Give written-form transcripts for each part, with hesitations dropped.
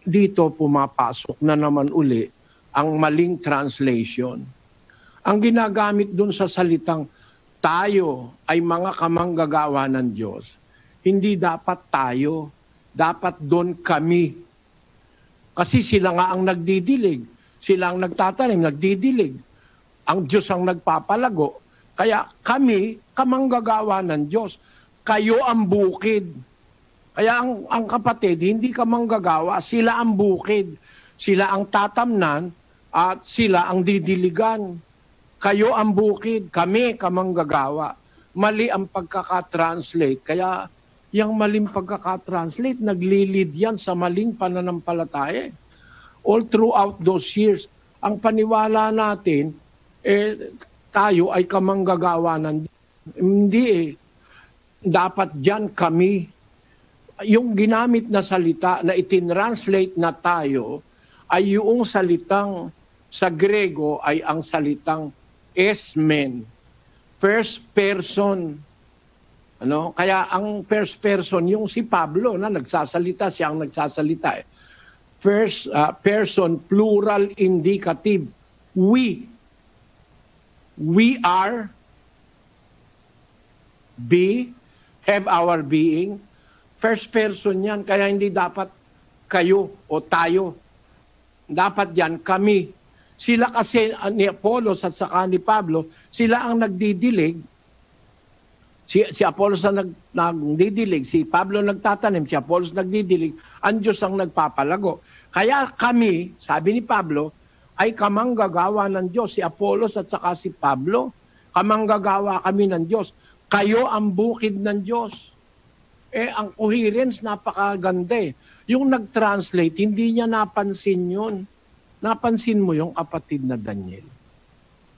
dito pumapasok na naman uli ang maling translation. Ang ginagamit dun sa salitang tayo ay mga kamanggagawa ng Diyos, hindi dapat tayo, dapat doon kami. Kasi sila nga ang nagdidilig, sila ang nagtatanim, nagdidilig. Ang Diyos ang nagpapalago. Kaya kami, kamanggagawa ng Diyos, kayo ang bukid. Kaya ang kapatid, hindi kamanggagawa, sila ang bukid. Sila ang tatamnan at sila ang didiligan. Kayo ang bukid, kami kamanggagawa. Mali ang pagkakatranslate. Kaya yung maling pagkakatranslate, naglilid yan sa maling pananampalataya. All throughout those years, ang paniwala natin, tayo ay kamanggagawa ng hindi dapat dyan kami. Yung ginamit na salita na itinranslate na tayo ay yung salitang sa Grego ay ang salitang esmen, first person. Kaya ang first person, yung si Pablo na nagsasalita, siya ang nagsasalita. First person, plural indicative. We are, have our being. First person yan, kaya hindi dapat kayo o tayo. Dapat yan kami. Sila kasi ni Apollos at saka ni Pablo, sila ang nagdidilig. Si Apollos ang nagdidilig, si Pablo nagtatanim, si Apollos nagdidilig, ang Diyos ang nagpapalago. Kaya kami, sabi ni Pablo, ay kamanggagawa ng Diyos. Si Apollos at saka si Pablo, kamanggagawa kami ng Diyos. Kayo ang bukid ng Diyos. Ang coherence, napakaganda. Yung nag-translate, hindi niya napansin yun. Napansin mo yung kapatid na Daniel?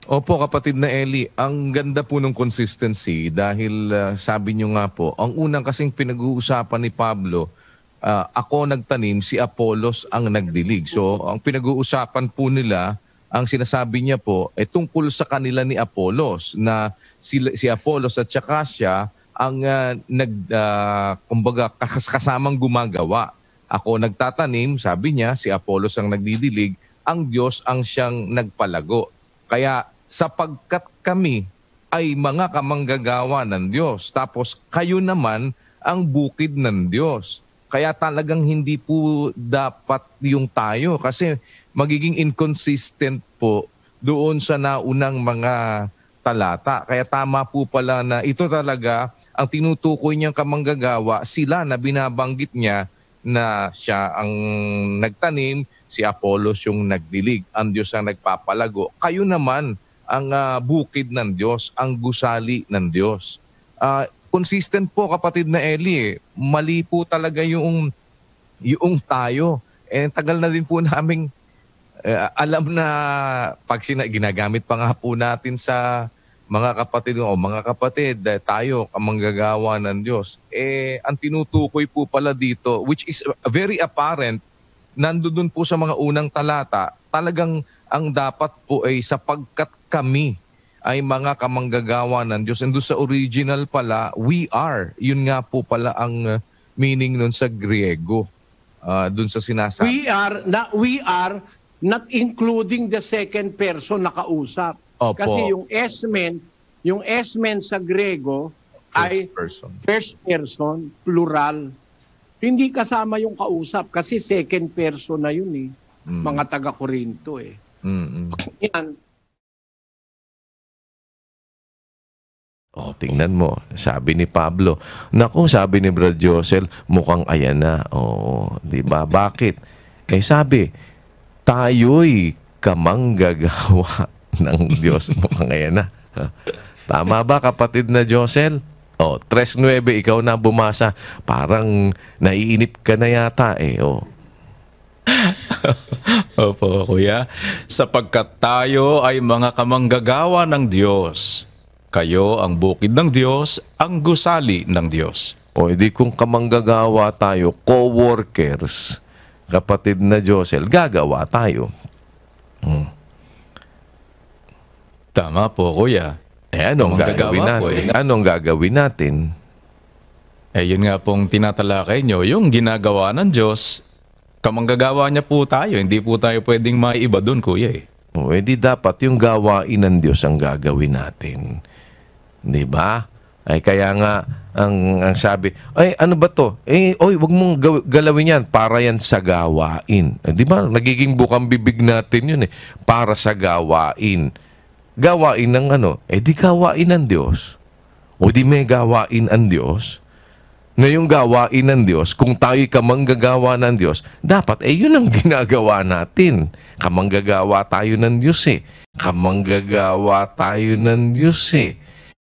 Opo, kapatid na Eli, ang ganda po ng consistency dahil sabi nyo nga po, ang unang kasing pinag-uusapan ni Pablo, ako nagtanim, si Apollos ang nagdilig. So, ang pinag-uusapan po nila, ang sinasabi niya po, tungkol sa kanila ni Apollos, na si Apollos at saka siya ang kumbaga, kasamang gumagawa. Ako nagtatanim, sabi niya, si Apollos ang nagdidilig, ang Diyos ang siyang nagpalago. Kaya sapagkat kami ay mga kamanggagawa ng Diyos, tapos kayo naman ang bukid ng Diyos. Kaya talagang hindi po dapat yung tayo kasi magiging inconsistent po doon sa naunang mga talata. Kaya tama po pala na ito talaga ang tinutukoy niyang kamanggagawa, sila na binabanggit niya na siya ang nagtanim, si Apollos yung nagdilig, ang Diyos ang nagpapalago. Kayo naman ang bukid ng Diyos, ang gusali ng Diyos. Consistent po kapatid na Eli, mali po talaga yung tayo. Tagal na din po naming alam na pag ginagamit pa nga po natin sa mga kapatid, tayo kamanggagawa ng Diyos. Ang tinutukoy po pala dito, which is very apparent, nandoon po sa mga unang talata, talagang ang dapat po ay sapagkat kami ay mga kamanggagawa ng Diyos. And doon sa original pala, we are. Yun nga po pala ang meaning nun sa Griego. Doon sa sinasabi. We are not including the second person na kausap. Opo. Kasi yung esmen sa Grego ay first person, plural. Hindi kasama yung kausap kasi second person na yun eh. Mga taga-Korinto eh. Yan. Tingnan mo, sabi ni Pablo. Naku, sabi ni Brad Josel, mukhang ayan na. Di ba? Bakit? Sabi, tayo'y kamanggagawa ng Diyos. Mukhang ayan na. Tama ba, kapatid na Josel? 3:9, ikaw na bumasa. Parang naiinip ka na yata Opo, kuya. Sapagkat tayo ay mga kamanggagawa ng Diyos. Kayo ang bukid ng Diyos, ang gusali ng Diyos. Edi kung kamanggagawa tayo, co-workers, kapatid na Josel, gagawa tayo. Tama po, kuya. Anong gagawin natin? Anong gagawin natin? Yun nga pong tinatalakay nyo, yung ginagawa ng Diyos, Kamanggagawa niya po tayo. Hindi po tayo pwedeng maiba doon, kuya eh. O, edi dapat yung gawain ng Diyos ang gagawin natin. Di ba? Ay kaya nga, ang sabi, ay ano ba to? Oy, wag mong galawin yan, para yan sa gawain. Di ba? Nagiging bukang bibig natin yun eh. Para sa gawain. Gawain ng ano? Di gawain ng Diyos. O di may gawain ang Diyos. Na yung gawain ng Diyos, kung tayo'y kamanggagawa ng Diyos, dapat yun ang ginagawa natin. Kamanggagawa tayo ng Diyos eh. Kamanggagawa tayo ng Diyos eh.